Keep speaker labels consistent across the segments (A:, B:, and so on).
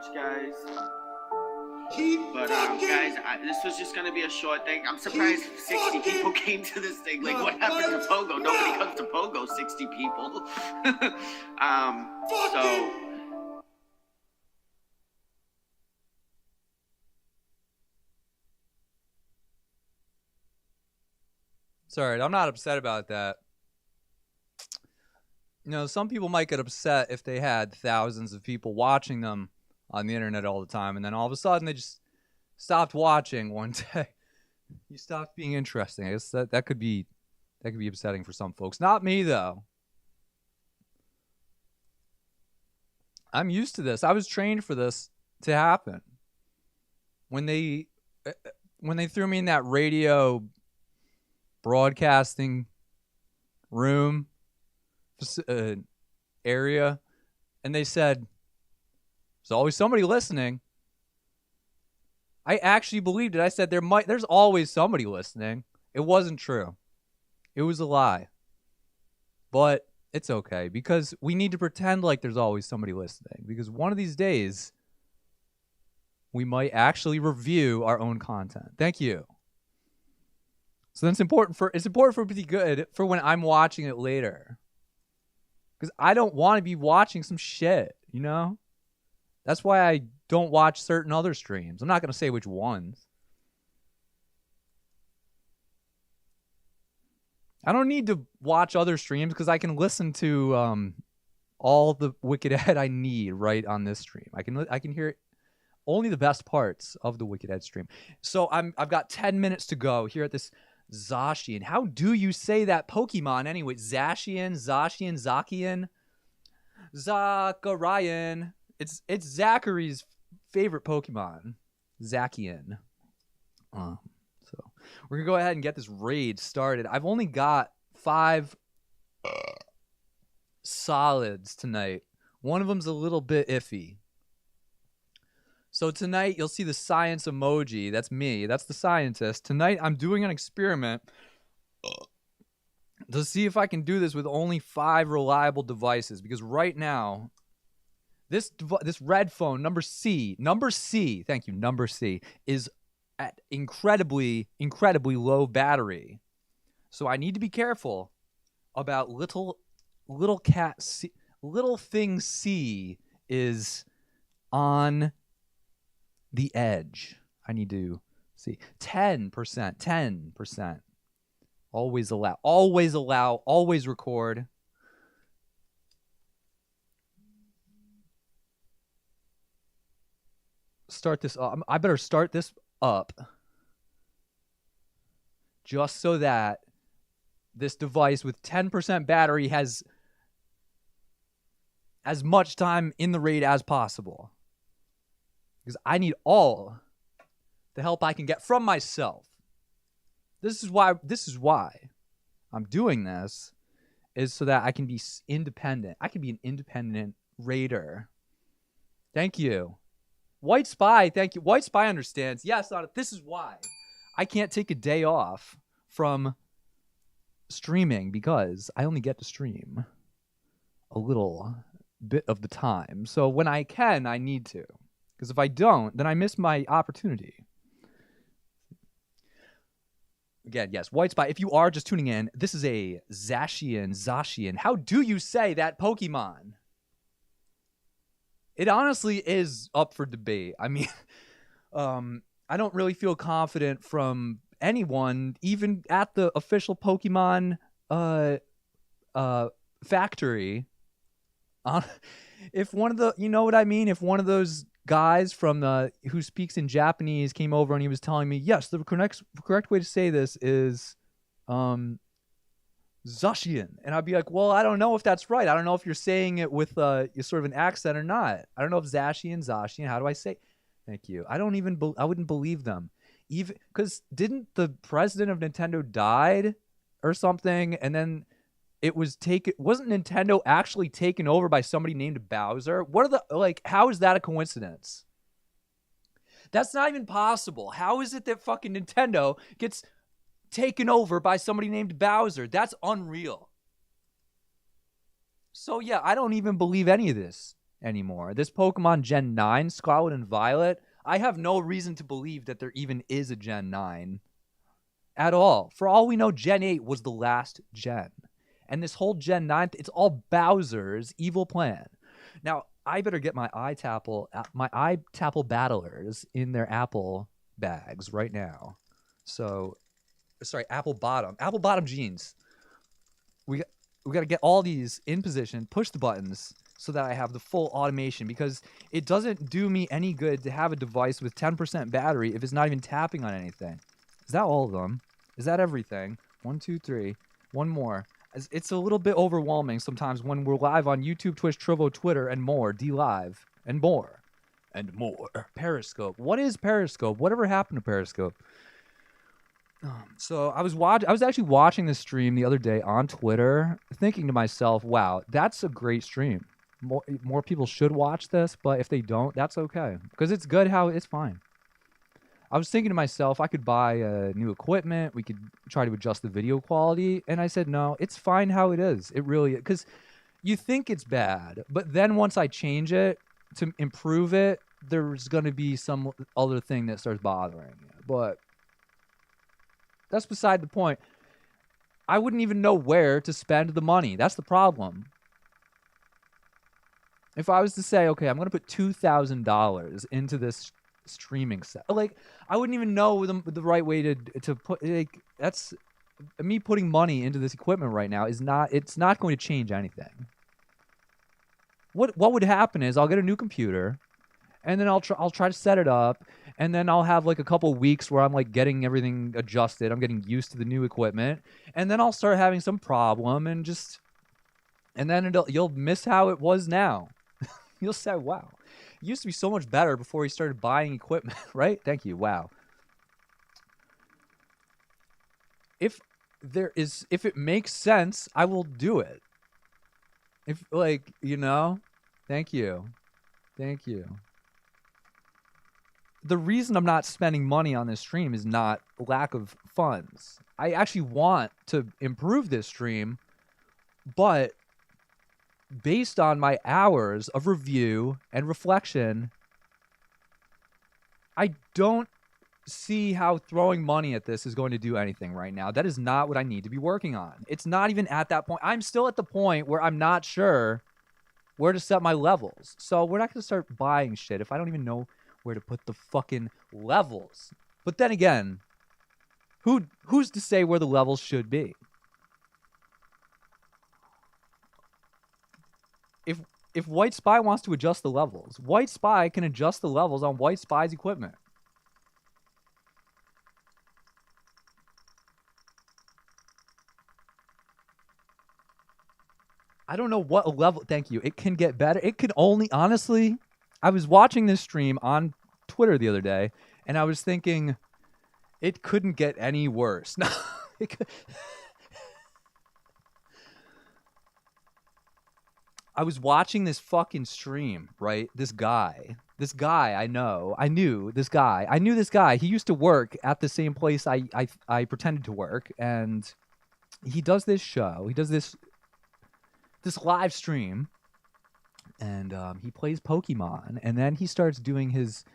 A: much, guys.
B: But guys, this was just gonna be a short thing. I'm surprised 60 people came to this thing. Like, what happened to Pogo? Nobody comes to Pogo. 60 people. So.
C: Sorry, I'm not upset about that. You know, some people might get upset if they had thousands of people watching them on the internet all the time, and then all of a sudden they just stopped watching one day. You stopped being interesting. I guess that could be upsetting for some folks. Not me though. I'm used to this. I was trained for this to happen. When they threw me in that radio broadcasting room area, and they said there's always somebody listening, I actually believed it. I said there's always somebody listening. It wasn't true. It was a lie. But it's okay, because we need to pretend like there's always somebody listening, because one of these days we might actually review our own content. Thank you. So that's important for it to be good for when I'm watching it later. Because I don't want to be watching some shit, you know? That's why I don't watch certain other streams. I'm not going to say which ones. I don't need to watch other streams because I can listen to all the Wicked Ed I need right on this stream. I can hear only the best parts of the Wicked Ed stream. So I've got 10 minutes to go here at this Zacian. How do you say that Pokemon anyway? Zacian, Zacian, Zacharian. It's Zachary's favorite Pokemon, Zacian. So we're gonna go ahead and get this raid started. I've only got 5 solids tonight. One of them's a little bit iffy. So tonight you'll see the science emoji. That's me. That's the scientist. Tonight I'm doing an experiment to see if I can do this with only 5 reliable devices. Because right now, this red phone, number C, thank you, number C, is at incredibly low battery. So I need to be careful about little thing C is on the edge. I need to see 10%. Always allow, always record. Start this up. I better start this up just so that this device with 10% battery has as much time in the raid as possible. Because I need all the help I can get from myself. This is why I'm doing this, is so that I can be independent. I can be an independent raider. Thank you. White Spy, thank you. White Spy understands. Yes, this is why I can't take a day off from streaming, because I only get to stream a little bit of the time. So when I can, I need to. Because if I don't, then I miss my opportunity. Again, yes, White Spy, if you are just tuning in, this is a Zacian. How do you say that Pokemon? It honestly is up for debate. I mean, I don't really feel confident from anyone, even at the official Pokemon factory. If one of the, you know what I mean? If one of those guys from who speaks in Japanese came over and he was telling me, yes, the correct way to say this is Zacian, and I'd be like, well, I don't know if that's right. I don't know if you're saying it with sort of an accent or not. I don't know if Zacian. How do I say? Thank you. I wouldn't believe them, even because didn't the president of Nintendo died or something, and then it was taken. Wasn't Nintendo actually taken over by somebody named Bowser? How is that a coincidence? That's not even possible. How is it that fucking Nintendo gets taken over by somebody named Bowser? That's unreal. So yeah, I don't even believe any of this anymore. This Pokemon Gen 9, Scarlet and Violet, I have no reason to believe that there even is a Gen 9 at all. For all we know, Gen 8 was the last gen. And this whole Gen 9, it's all Bowser's evil plan. Now, I better get my iTapple battlers in their Apple bags right now. So, sorry, Apple bottom jeans. We got to get all these in position, push the buttons so that I have the full automation, because it doesn't do me any good to have a device with 10% battery if it's not even tapping on anything. Is that all of them? Is that everything? 1, 2, 3. One more. It's a little bit overwhelming sometimes when we're live on YouTube, Twitch, Trovo, Twitter, and more. DLive and more. And more. Periscope. What is Periscope? Whatever happened to Periscope? So I was actually watching this stream the other day on Twitter, thinking to myself, wow, that's a great stream. More people should watch this, but if they don't, that's okay. Because it's good how it's fine. I was thinking to myself, I could buy new equipment. We could try to adjust the video quality. And I said, no, it's fine how it is. It really is. Because you think it's bad, but then once I change it to improve it, there's going to be some other thing that starts bothering you. But that's beside the point. I wouldn't even know where to spend the money. That's the problem. If I was to say, okay, I'm going to put $2,000 into this streaming set, like, I wouldn't even know the right way to put, like, that's me putting money into this equipment right now it's not going to change anything. What would happen is I'll get a new computer, and then I'll try to set it up, and then I'll have like a couple weeks where I'm like getting everything adjusted. I'm getting used to the new equipment, and then I'll start having some problem, and then you'll miss how it was now. You'll say, wow, it used to be so much better before he started buying equipment, right? Thank you. Wow. If it makes sense, I will do it. If, like, thank you. Thank you. The reason I'm not spending money on this stream is not lack of funds. I actually want to improve this stream, but based on my hours of review and reflection, I don't see how throwing money at this is going to do anything right now. That is not what I need to be working on. It's not even at that point. I'm still at the point where I'm not sure where to set my levels. So we're not going to start buying shit if I don't even know where to put the fucking levels. But then again, who's to say where the levels should be? If White Spy wants to adjust the levels, White Spy can adjust the levels on White Spy's equipment. I don't know what level. Thank you. It can get better. It could only, honestly, I was watching this stream on Twitter the other day, and I was thinking it couldn't get any worse. No, I was watching this fucking stream, right? This guy I knew this guy. He used to work at the same place I pretended to work, and he does this show. He does this live stream, and he plays Pokemon, and then he starts doing his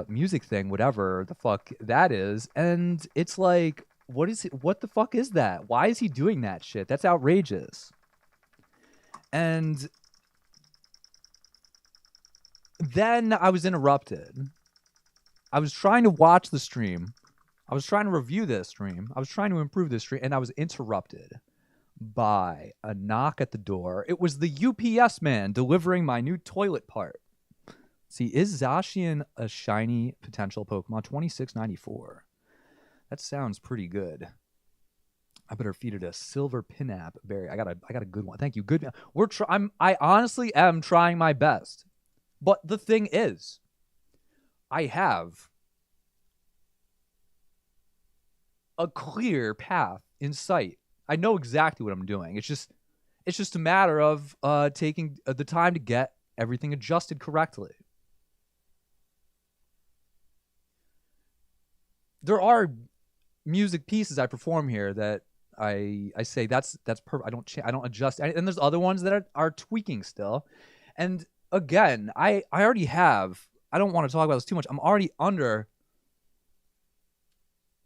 C: music thing, whatever the fuck that is, and it's like, what the fuck is that? Why is he doing that shit? That's outrageous. And then I was interrupted. I was trying to watch the stream. I was trying to review this stream. I was trying to improve this stream, and I was interrupted by a knock at the door. It was the UPS man delivering my new toilet part. See, is Zacian a shiny potential Pokemon? 2694. That sounds pretty good. I better feed it a silver Pinap berry. I got a good one. Thank you. Good. I honestly am trying my best. But the thing is, I have a clear path in sight. I know exactly what I'm doing. It's just a matter of taking the time to get everything adjusted correctly. There are music pieces I perform here that I say that's perfect. I don't adjust. And there's other ones that are tweaking still. And again, I already have. I don't want to talk about this too much. I'm already under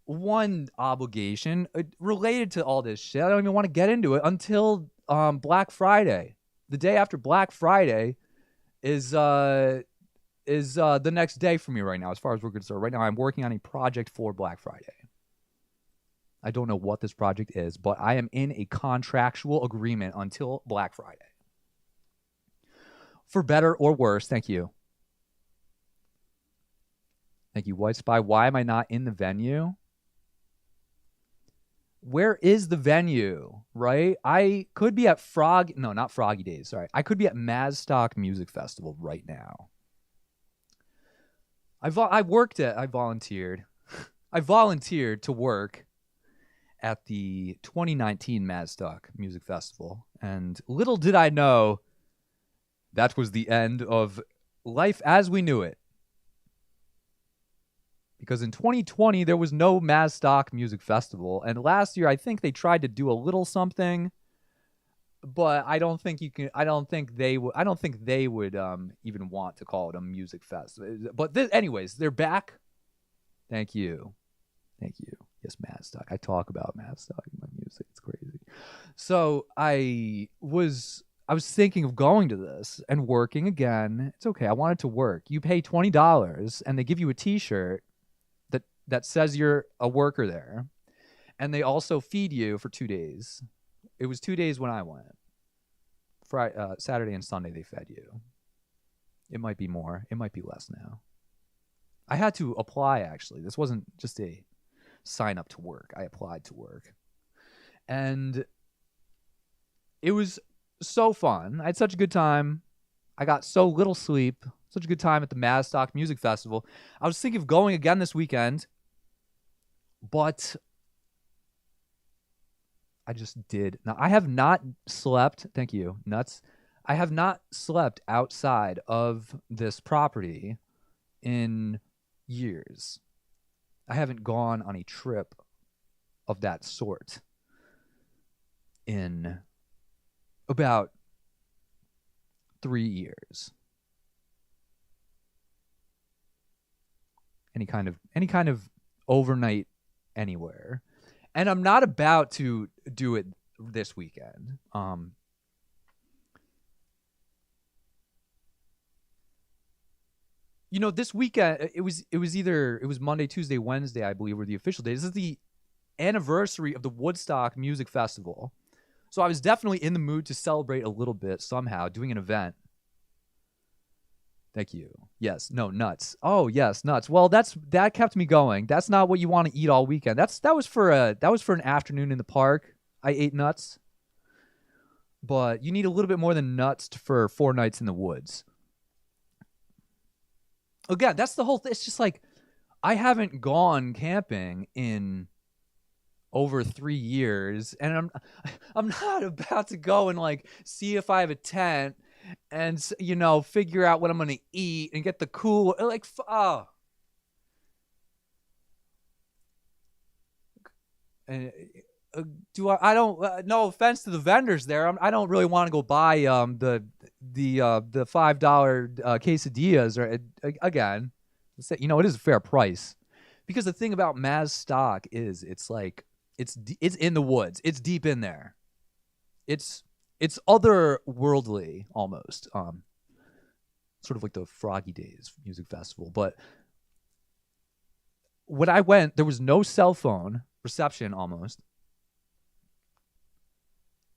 C: one obligation related to all this shit. I don't even want to get into it until Black Friday. The day after Black Friday is the next day for me right now, as far as we're concerned. Right now, I'm working on a project for Black Friday. I don't know what this project is, but I am in a contractual agreement until Black Friday. For better or worse, thank you. Thank you, White Spy. Why am I not in the venue? Where is the venue, right? I could be at not Froggy Days, sorry. I could be at Mazstock Music Festival right now. I volunteered. I volunteered to work at the 2019 Mazstock Music Festival, and little did I know that was the end of life as we knew it. Because in 2020 there was no Mazstock Music Festival, and last year I think they tried to do a little something, but I don't think they would even want to call it a music fest. But anyways, they're back. Thank you. Yes, Mazstock. I talk about Mazstock in my music. It's crazy. So I was thinking of going to this and working again. It's okay. I wanted to work. You pay $20 and they give you a T-shirt that says you're a worker there, and they also feed you for 2 days. It was 2 days when I went. Friday, Saturday and Sunday they fed you. It might be more. It might be less now. I had to apply, actually. This wasn't just a sign up to work. I applied to work. And it was so fun. I had such a good time. I got so little sleep. Such a good time at the Mazstock Music Festival. I was thinking of going again this weekend, but I just did. Now, I have not slept. Thank you, Nuts. I have not slept outside of this property in years. I haven't gone on a trip of that sort in about 3 years. Any kind of overnight anywhere. And I'm not about to do it this weekend. This weekend it was Monday, Tuesday, Wednesday, I believe, were the official days. This is the anniversary of the Woodstock Music Festival. So I was definitely in the mood to celebrate a little bit somehow, doing an event. Thank you. Yes. No, nuts. Oh, yes, nuts. Well, that kept me going. That's not what you want to eat all weekend. That was for an afternoon in the park. I ate nuts. But you need a little bit more than nuts for 4 nights in the woods. Again, that's the whole thing. It's just like I haven't gone camping in over 3 years, and I'm not about to go and like see if I have a tent and figure out what I'm gonna eat and get the cool And do I don't no offense to the vendors there. I don't really want to go buy the $5 quesadillas or again. It is a fair price, because the thing about Mazstock is it's in the woods. It's deep in there. It's otherworldly almost. Sort of like the Froggy Days Music Festival. But when I went, there was no cell phone reception almost.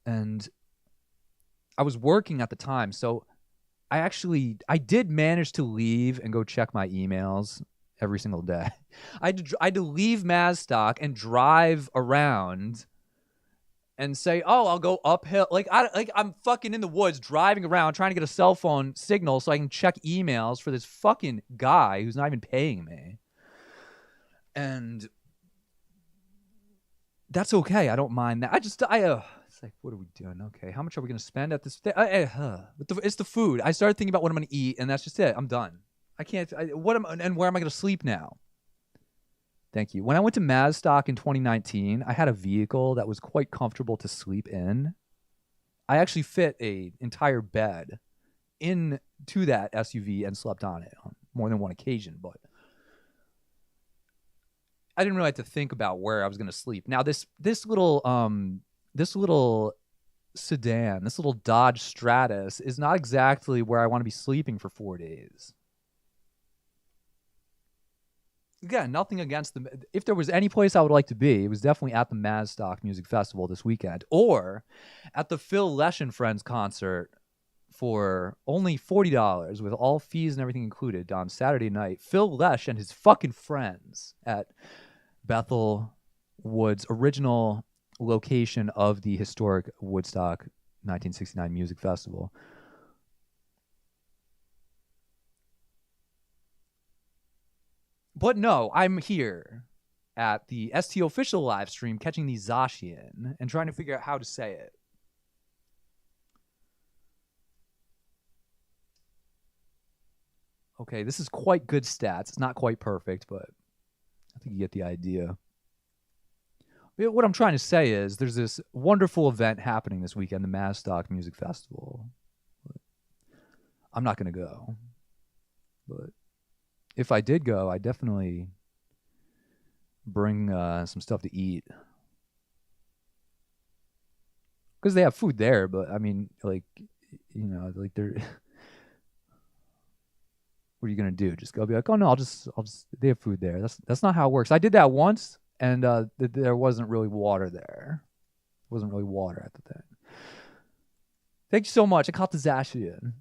C: And I was working at the time, so I did manage to leave and go check my emails every single day. I had to leave Mazstock and drive around and say, "Oh, I'll go uphill." I'm fucking in the woods driving around trying to get a cell phone signal so I can check emails for this fucking guy who's not even paying me. And that's okay. I don't mind that. It's like, what are we doing? Okay, how much are we going to spend at this? It's the food. I started thinking about what I'm going to eat, and that's just it. I'm done. I can't. Where am I going to sleep now? Thank you. When I went to Mazstock in 2019, I had a vehicle that was quite comfortable to sleep in. I actually fit an entire bed into that SUV and slept on it on more than one occasion, but I didn't really have to think about where I was going to sleep. Now this little sedan, this little Dodge Stratus is not exactly where I want to be sleeping for 4 days. Again, nothing against them. If there was any place I would like to be, it was definitely at the Mazstock Music Festival this weekend, or at the Phil Lesh and Friends concert for only $40 with all fees and everything included on Saturday night. Phil Lesh and his fucking friends at Bethel Woods, original location of the historic Woodstock 1969 Music Festival. But no, I'm here at the ST official live stream catching the Zacian and trying to figure out how to say it. Okay, this is quite good stats. It's not quite perfect, but I think you get the idea. What I'm trying to say is there's this wonderful event happening this weekend, the Mazstock Music Festival. I'm not going to go. But if I did go, I'd definitely bring some stuff to eat. Because they have food there, but I mean, like, you know, like they're... What are you gonna do? Just go be like, oh no, I'll just. They have food there. That's not how it works. I did that once, and there wasn't really water there. It wasn't really water at the thing. Thank you so much. I caught the Zacian.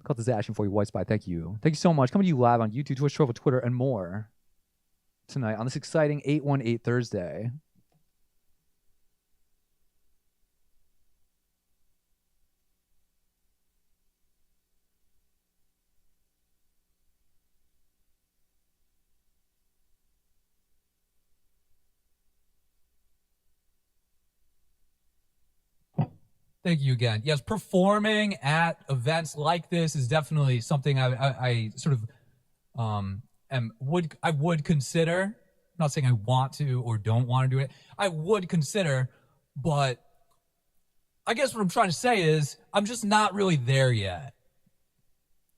C: For you, White Spy. Thank you. Thank you so much. Coming to you live on YouTube, Twitch, Trovo, Twitter, and more tonight on this exciting 818 Thursday. Thank you again. Yes, performing at events like this is definitely something I sort of would consider. I'm not saying I want to or don't want to do it. I would consider, but I guess what I'm trying to say is I'm just not really there yet.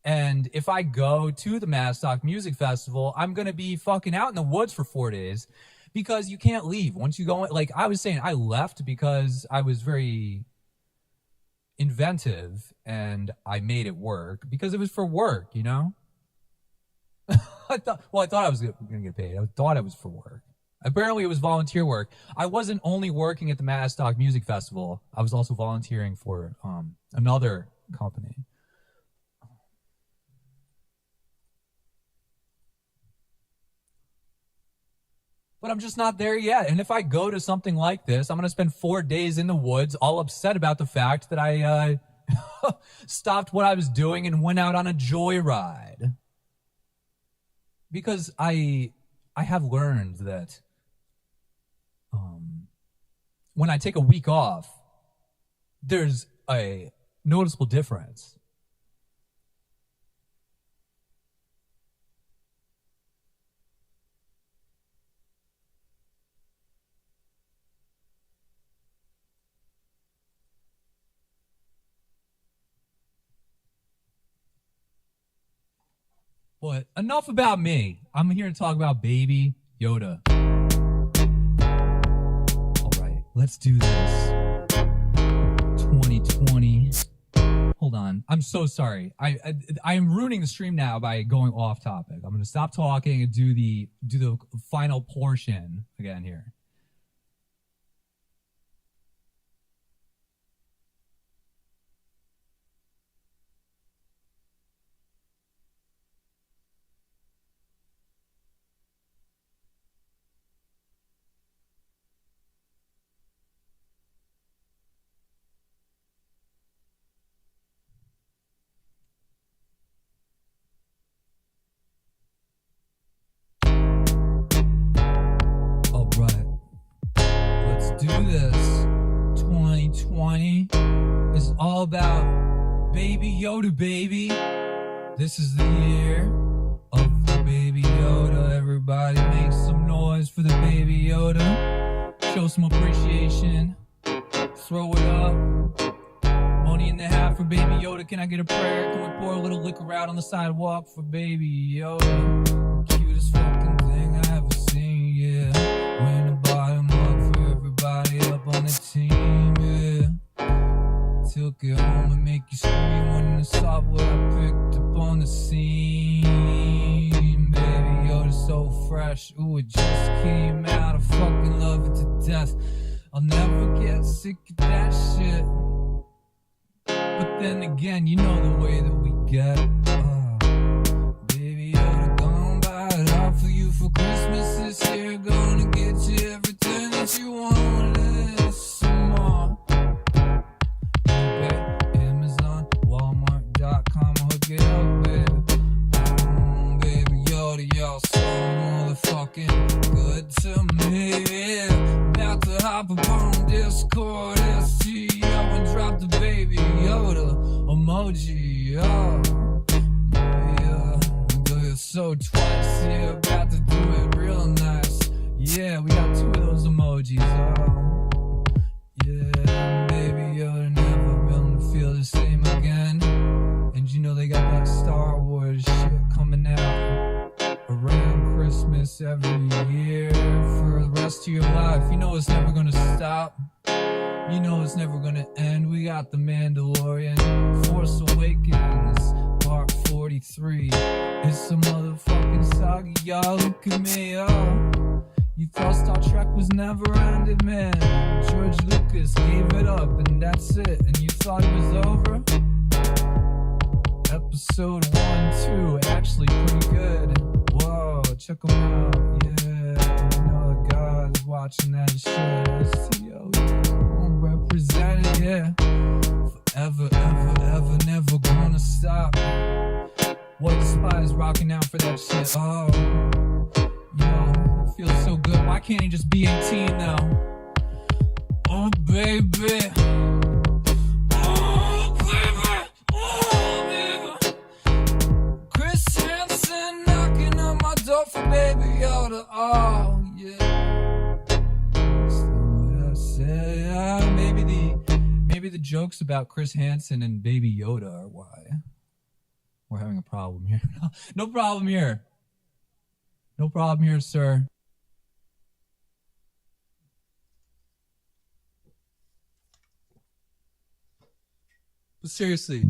C: And if I go to the Mazstock Music Festival, I'm going to be fucking out in the woods for 4 days because you can't leave. Once you go, like I was saying, I left because I was very inventive and I made it work because it was for work, you know? I thought I was going to get paid. I thought it was for work. Apparently it was volunteer work. I wasn't only working at the Mazstock Music Festival. I was also volunteering for another company. But I'm just not there yet. And if I go to something like this, I'm going to spend 4 days in the woods all upset about the fact that I stopped what I was doing and went out on a joyride. Because I have learned that when I take a week off, there's a noticeable difference. But enough about me. I'm here to talk about Baby Yoda. All right, let's do this. 2020. Hold on. I'm so sorry. I am ruining the stream now by going off topic. I'm going to stop talking and do the final portion again here. Do this. 2020 is all about Baby Yoda, baby. This is the year of the Baby Yoda. Everybody make some noise.
A: $10 for the baby Yoda. Show some appreciation. Throw it up. Money in the hat for baby Yoda. Can I get a prayer? Can we pour a little liquor out on the sidewalk for baby Yoda? Cutest fucking thing I ever seen, yeah. Win the bottom up for everybody up on the team, yeah. Took it home and make you scream when I saw what I picked up on the scene. Baby Yoda so fresh, ooh, it just came out. I fucking love it to death. I'll never get sick of that shit. But then again, you know the way that we get. Baby Yoda, gonna buy it all for you for Christmas this year. Gonna get you everything that you want and some more. Amazon, Walmart.com, hook it up, baby. Baby Yoda, y'all so motherfucking good to me. About to hop up on Discord, STO, and drop the baby Yoda emoji, oh. Yeah, do it so twice, yeah, about to do it real nice. Yeah, we got 2 of those emojis, oh. Yeah, baby Yoda never gonna feel the same again. And you know they got that Star Wars shit coming out around Christmas every year for the rest of your life. You know it's never gonna stop. You know it's never gonna end. We got The Mandalorian, Force Awakens, Part 43. It's a motherfucking saga, y'all. Look at me, oh. You thought Star Trek was never ended, man. George Lucas gave it up and that's it. And you thought it was over? Episode 1, 2, actually pretty good. Whoa, check them out, yeah. You know the God's watching that shit. STO, represented, yeah. Forever, ever, ever, never gonna stop. White Spies rocking out for that shit. Oh, you know, it feels so good. Why can't he just be 18 now? Oh, baby. Oh, baby. Oh, baby. Chris Hansen knocking on my door for baby Yoda. Oh, yeah. Maybe the jokes about Chris Hansen and Baby Yoda are why we're having a problem here. No problem here. No problem here, sir. But seriously.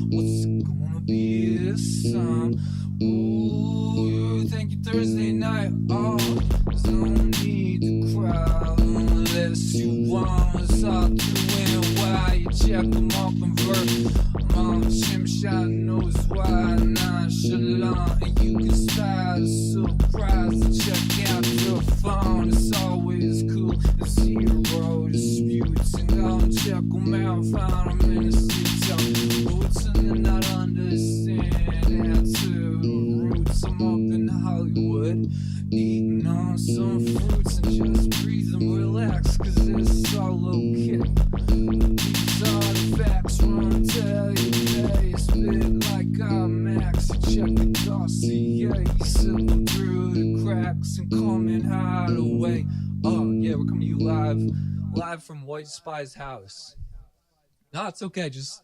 A: What's it gonna be this time? Ooh, thank you Thursday night. Oh, there's no need to cry unless you want us all to win. Why you check them all convert? Mom, Jim shot knows why nonchalant. And you can start a surprise to check out your phone. It's always cool to zero disputes and go and check them out. Found them in the city. Roots and then not understand attitude roots. I'm up in Hollywood eating on some fruits and just breathe and relax, cause it's all okay. These artifacts run tell you pay. It's big like IMAX. Check the dossier, slipping through the cracks and coming hideaway. Oh yeah, we're coming to you live from White Spy's house. No, it's okay, just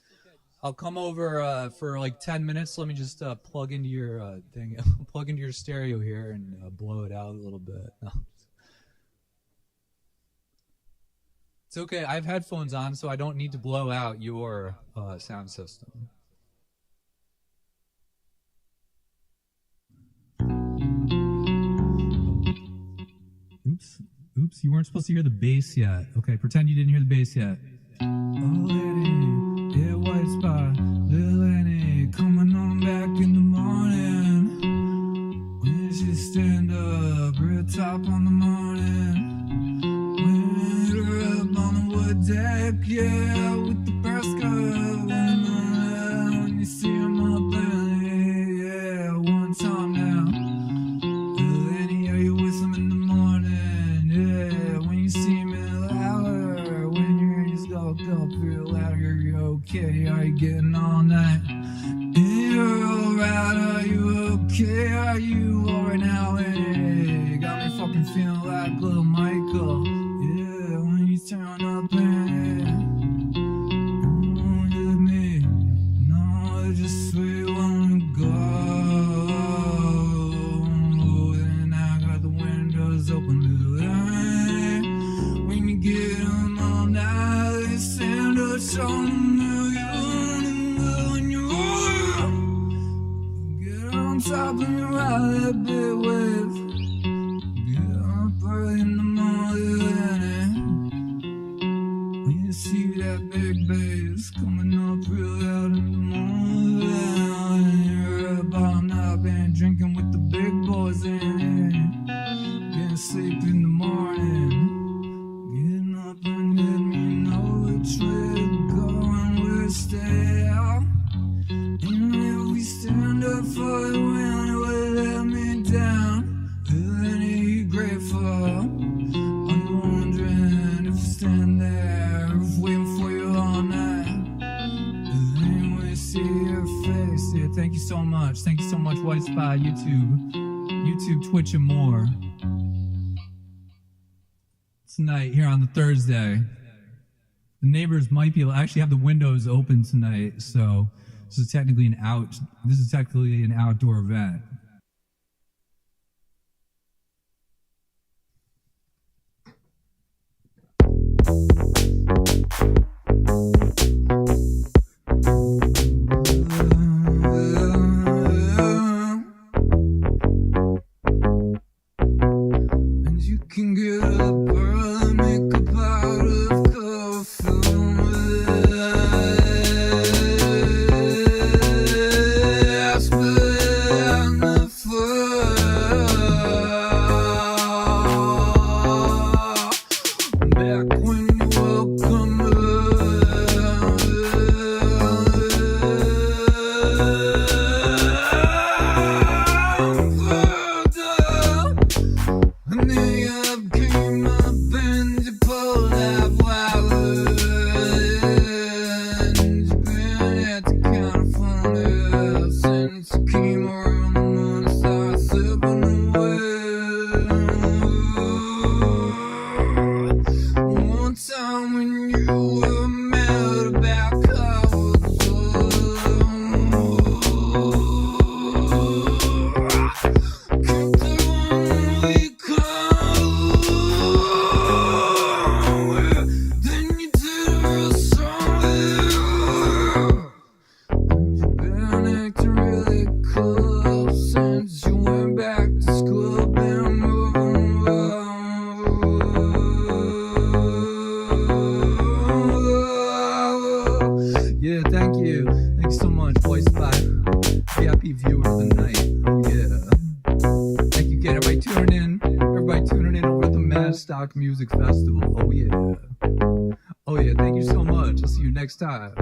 A: I'll come over for like 10 minutes. Let me just plug into your thing, plug into your stereo here and blow it out a little bit. No. It's okay. I have headphones on, so I don't need to blow out your sound system. Oops, you weren't supposed to hear the bass yet. Okay, pretend you didn't hear the bass yet. Oh, lady, yeah, White Spy, little Annie, coming on back in the morning. When she stand up, red top on the morning. When you're up on the wood deck, yeah, with the brass gun. When you see him up there, yeah, one time now. Little Annie, are you with him in the morning? Yeah, when you see him in the hour, when your ears go up real loud, you're okay. wasn't it. Getting sleep in the morning. Getting up and let me know which way to go and where to stay out. And if we stand up for the wind, it will let me down. Isn't he grateful? I'm wondering if we stand there, if waiting for you all night. Does anyone see your face? Yeah, thank you so much. Thank you so much, White Spot, YouTube, Twitch, and more. Tonight, here on the Thursday. The neighbors might be actually have the windows open tonight, so this is technically an outdoor event. And you can get up early, make up out of coffee. Yeah, thank you. Thanks so much, Voice 5. VIP viewer of the night. Oh, yeah. Thank you again. Everybody tuning in over at the Madstock Music Festival. Oh, yeah. Oh, yeah. Thank you so much. I'll see you next time.